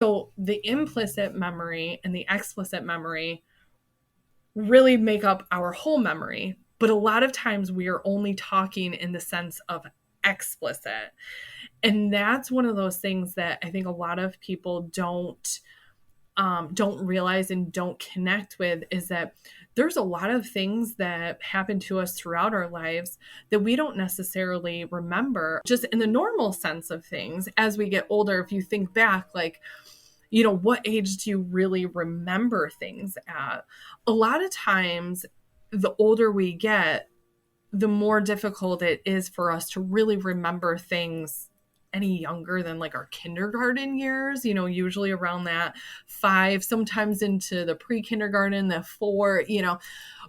So the implicit memory and the explicit memory really make up our whole memory. But a lot of times we are only talking in the sense of explicit. And that's one of those things that I think a lot of people don't realize and don't connect with, is that there's a lot of things that happen to us throughout our lives that we don't necessarily remember just in the normal sense of things. As we get older, if you think back, like, what age do you really remember things at? A lot of times, the older we get, the more difficult it is for us to really remember things any younger than like our kindergarten years, usually around that 5, sometimes into the pre-kindergarten, the 4,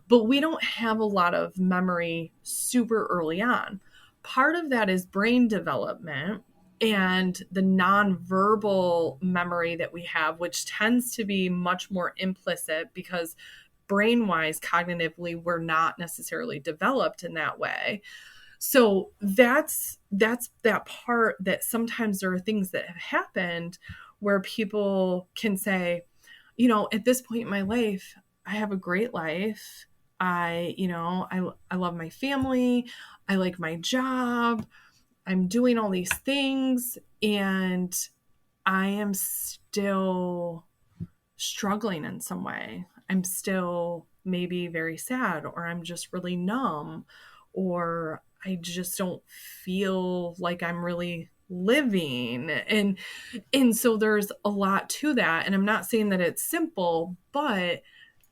but we don't have a lot of memory super early on. Part of that is brain development and the nonverbal memory that we have, which tends to be much more implicit because brain-wise, cognitively, we're not necessarily developed in that way. So that's that part that sometimes there are things that have happened where people can say, at this point in my life, I have a great life. I love my family. I like my job. I'm doing all these things, and I am still struggling in some way. I'm still maybe very sad, or I'm just really numb, or I just don't feel like I'm really living. And so there's a lot to that. And I'm not saying that it's simple, but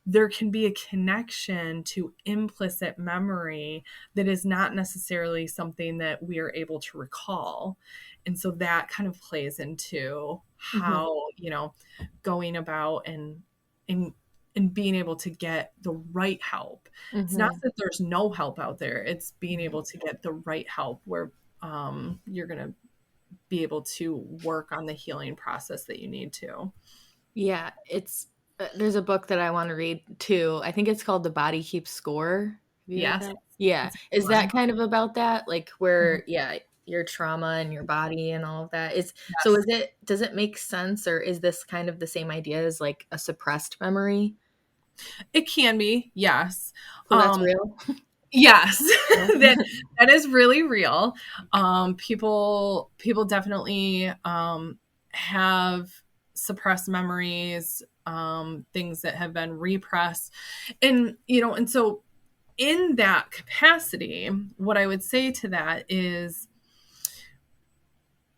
there can be a connection to implicit memory that is not necessarily something that we are able to recall. And so that kind of plays into how, going about and being able to get the right help. It's not that there's no help out there. It's being able to get the right help where you're going to be able to work on the healing process that you need to. Yeah, there's a book that I want to read too. I think it's called The Body Keeps Score. Have you read Yes. that? Yeah. Is that kind of about that? Like where, your trauma and your body and all of that so does it make sense, or is this kind of the same idea as like a suppressed memory? It can be, yes. So that's real? Yes, that is really real. People definitely have suppressed memories, things that have been repressed, and so in that capacity, what I would say to that is,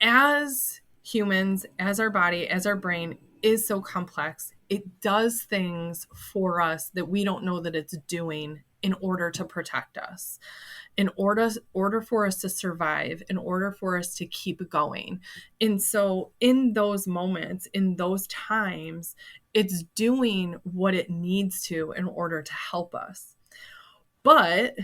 as humans, as our body, as our brain is so complex, it does things for us that we don't know that it's doing in order to protect us, in order for us to survive, in order for us to keep going. And so in those moments, in those times, it's doing what it needs to in order to help us. But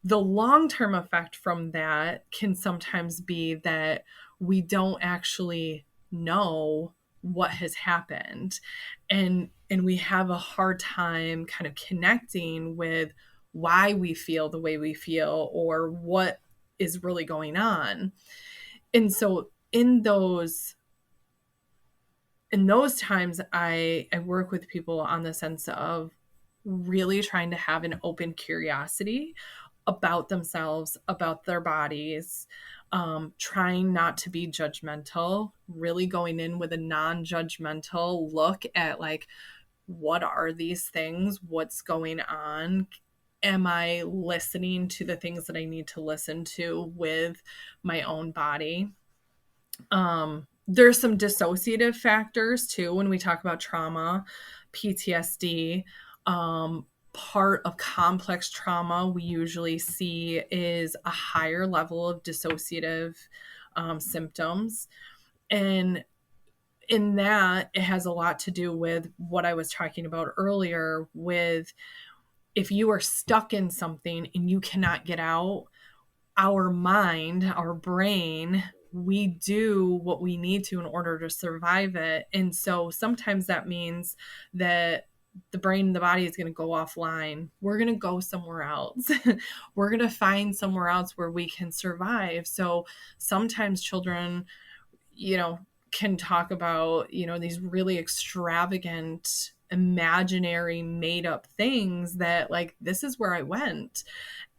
the long-term effect from that can sometimes be that we don't actually know what has happened, and we have a hard time kind of connecting with why we feel the way we feel or what is really going on. And so in those times, I work with people on the sense of really trying to have an open curiosity about themselves, about their bodies, trying not to be judgmental, really going in with a non-judgmental look at like, what are these things? What's going on? Am I listening to the things that I need to listen to with my own body? There's some dissociative factors too when we talk about trauma, PTSD. Part of complex trauma we usually see is a higher level of dissociative symptoms. And in that, it has a lot to do with what I was talking about earlier with, if you are stuck in something and you cannot get out, our mind, our brain, we do what we need to in order to survive it. And so sometimes that means that the brain and the body is going to go offline. We're going to go somewhere else. We're going to find somewhere else where we can survive. So sometimes children, can talk about, you know, these really extravagant, imaginary, made up things that, like, this is where I went.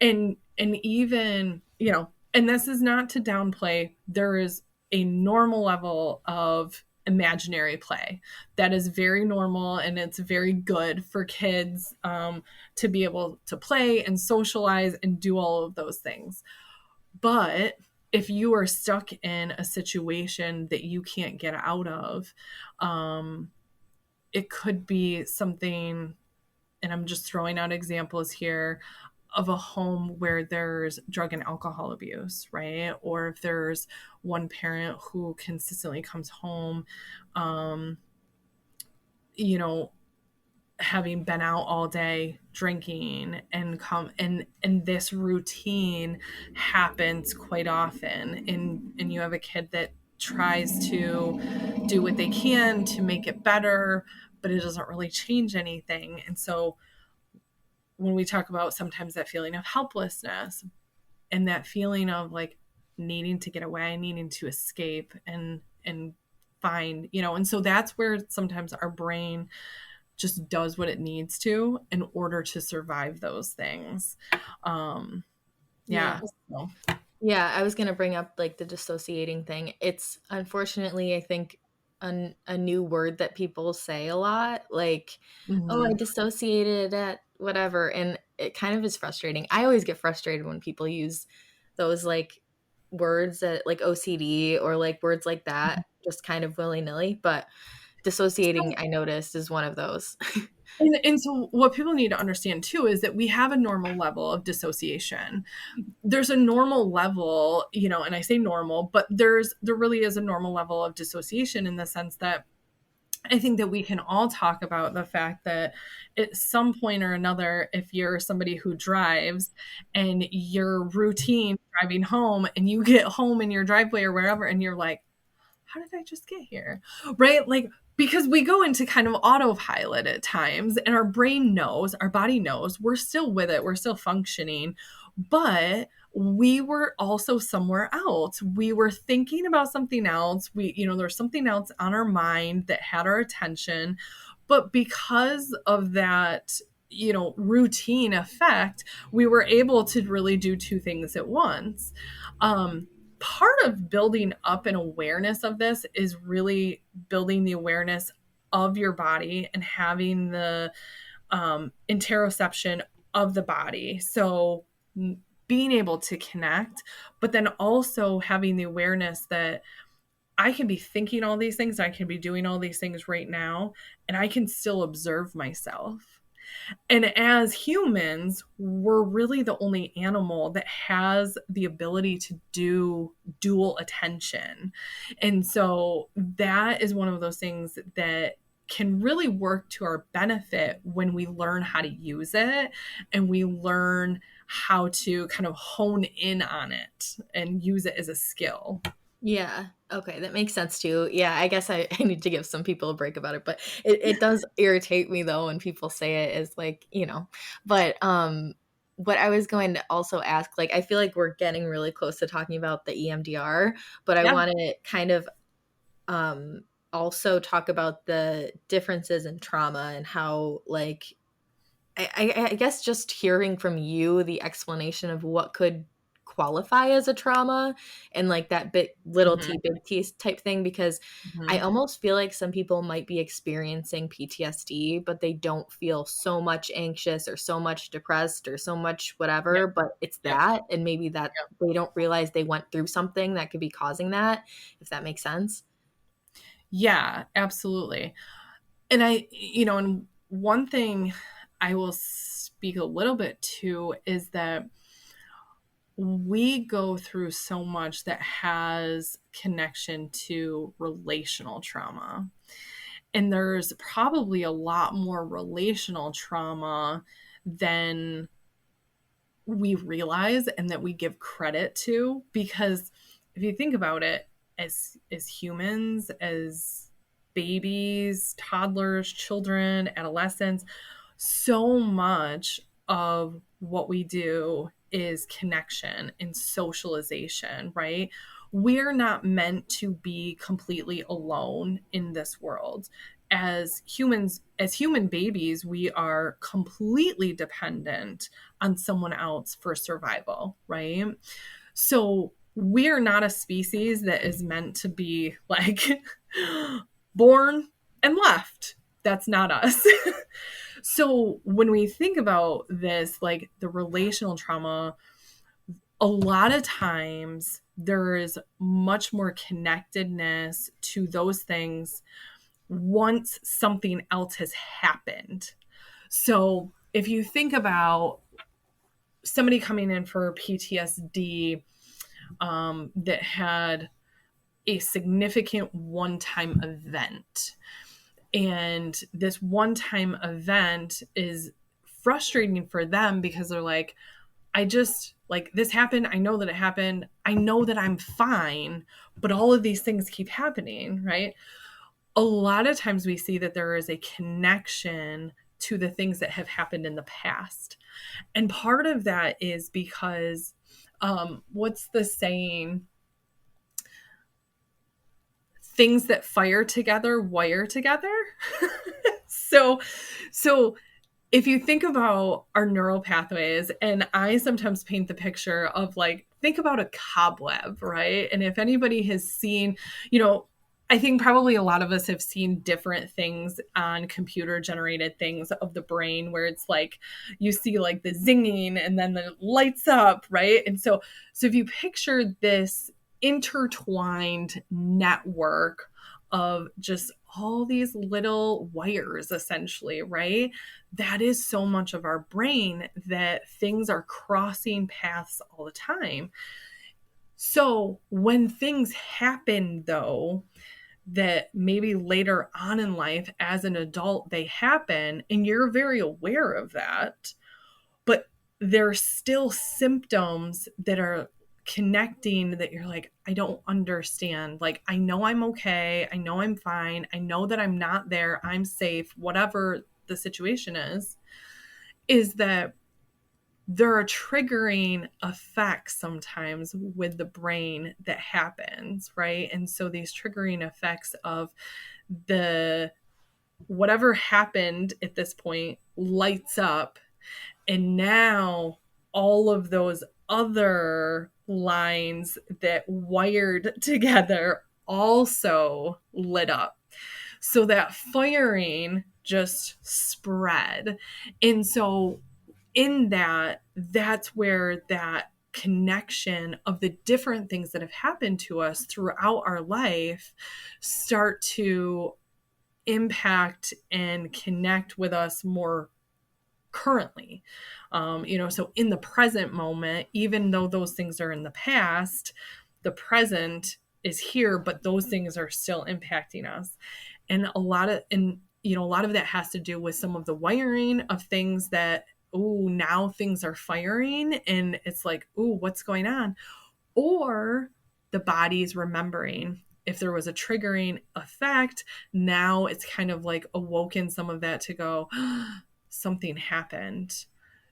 And even, you know, and this is not to downplay, there is a normal level of imaginary play that is very normal, and it's very good for kids to be able to play and socialize and do all of those things. But if you are stuck in a situation that you can't get out of, it could be something, and I'm just throwing out examples here, of a home where there's drug and alcohol abuse, right? Or if there's one parent who consistently comes home, um, you know, having been out all day drinking and this routine happens quite often, and you have a kid that tries to do what they can to make it better, but it doesn't really change anything. And so when we talk about sometimes that feeling of helplessness and that feeling of like needing to get away, needing to escape and find, you know, and so that's where sometimes our brain just does what it needs to in order to survive those things. Yeah. So. Yeah, I was going to bring up like the dissociating thing. It's unfortunately, I think, a new word that people say a lot, like, oh, I dissociated at whatever. And it kind of is frustrating. I always get frustrated when people use those like words that like OCD or like words like that, just kind of willy nilly. But dissociating, I noticed, is one of those. And so what people need to understand too is that we have a normal level of dissociation. There's a normal level, you know, and I say normal, but there really is a normal level of dissociation, in the sense that I think that we can all talk about the fact that at some point or another, if you're somebody who drives and your routine driving home, and you get home in your driveway or wherever, and you're like, how did I just get here? Right? Like, because we go into kind of autopilot at times, and our brain knows, our body knows, we're still with it, we're still functioning, but we were also somewhere else. We were thinking about something else. You know, there's something else on our mind that had our attention. But because of that, you know, routine effect, we were able to really do two things at once. Part of building up an awareness of this is really building the awareness of your body and having the interoception of the body. So being able to connect, but then also having the awareness that I can be thinking all these things, I can be doing all these things right now, and I can still observe myself. And as humans, we're really the only animal that has the ability to do dual attention. And so that is one of those things that can really work to our benefit when we learn how to use it, and we learn how to kind of hone in on it and use it as a skill. Yeah. Okay. That makes sense too. Yeah. I guess I need to give some people a break about it, but it does irritate me though when people say it is like, you know, but, what I was going to also ask, like, I feel like we're getting really close to talking about the EMDR, but I Yeah. want to kind of, also talk about the differences in trauma and how, like, I guess just hearing from you the explanation of what could qualify as a trauma and like that big little Mm-hmm. t big T type thing, because I Mm-hmm. almost feel like some people might be experiencing PTSD, but they don't feel so much anxious or so much depressed or so much whatever, Yep. but it's Yep. that, and maybe that Yep. they don't realize they went through something that could be causing that, if that makes sense. Yeah, absolutely. And and one thing I will speak a little bit to is that we go through so much that has connection to relational trauma. And there's probably a lot more relational trauma than we realize and that we give credit to, because if you think about it, as humans, as babies, toddlers, children, adolescents, so much of what we do is connection and socialization, right? we're not meant to be completely alone in this world. As humans, as human babies, we are completely dependent on someone else for survival, right? So we're not a species that is meant to be like born and left. That's not us. So when we think about this, like the relational trauma, a lot of times there is much more connectedness to those things once something else has happened. So if you think about somebody coming in for PTSD that had a significant one-time event, and this one-time event is frustrating for them because they're like, I just, like, this happened. I know that it happened. I know that I'm fine, but all of these things keep happening, right? A lot of times we see that there is a connection to the things that have happened in the past. And part of that is because, what's the saying? Things that fire together wire together. so so if you think about our neural pathways, and I sometimes paint the picture of, like, think about a cobweb, right? And if anybody has seen, I think probably a lot of us have seen different things on computer generated things of the brain where it's like you see like the zinging and then the lights up, right? And so if you picture this intertwined network of just all these little wires, essentially, right? That is so much of our brain that things are crossing paths all the time. So when things happen, though, that maybe later on in life as an adult they happen, and you're very aware of that, but there's still symptoms that are connecting that you're like, I don't understand. Like, I know I'm okay. I know I'm fine. I know that I'm not there. I'm safe, whatever the situation is that there are triggering effects sometimes with the brain that happens, right? And so these triggering effects of the whatever happened at this point lights up, and now all of those other lines that wired together also lit up. So that firing just spread. And so in that, that's where that connection of the different things that have happened to us throughout our life start to impact and connect with us more currently. So in the present moment, even though those things are in the past, the present is here, but those things are still impacting us. And a lot of that has to do with some of the wiring of things that, oh, now things are firing and it's like, oh, what's going on? Or the body's remembering. If there was a triggering effect, now it's kind of like awoken some of that to go, something happened,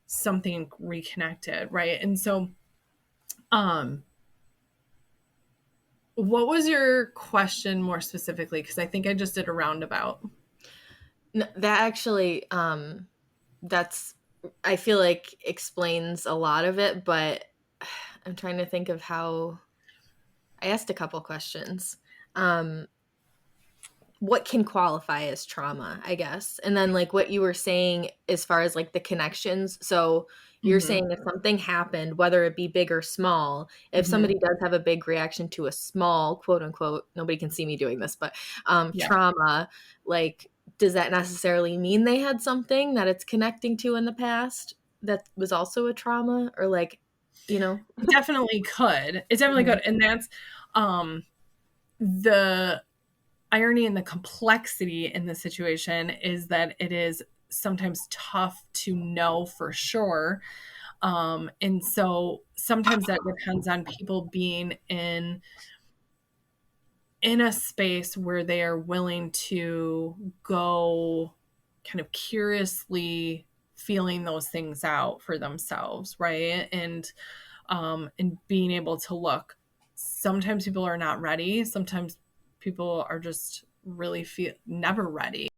something reconnected, right? And so, what was your question more specifically? Because I think I just did a roundabout. No, that actually, that's, I feel like explains a lot of it, but I'm trying to think of how I asked a couple questions. What can qualify as trauma, I guess. And then like what you were saying as far as like the connections. So you're saying if something happened, whether it be big or small, if somebody does have a big reaction to a small, quote unquote, nobody can see me doing this, but trauma, like, does that necessarily mean they had something that it's connecting to in the past that was also a trauma, or like, It definitely could. It definitely could. And that's the irony and the complexity in the situation is that it is sometimes tough to know for sure. And so sometimes that depends on people being in a space where they are willing to go kind of curiously feeling those things out for themselves, right? And being able to look, sometimes people are not ready. Sometimes people are just really never ready.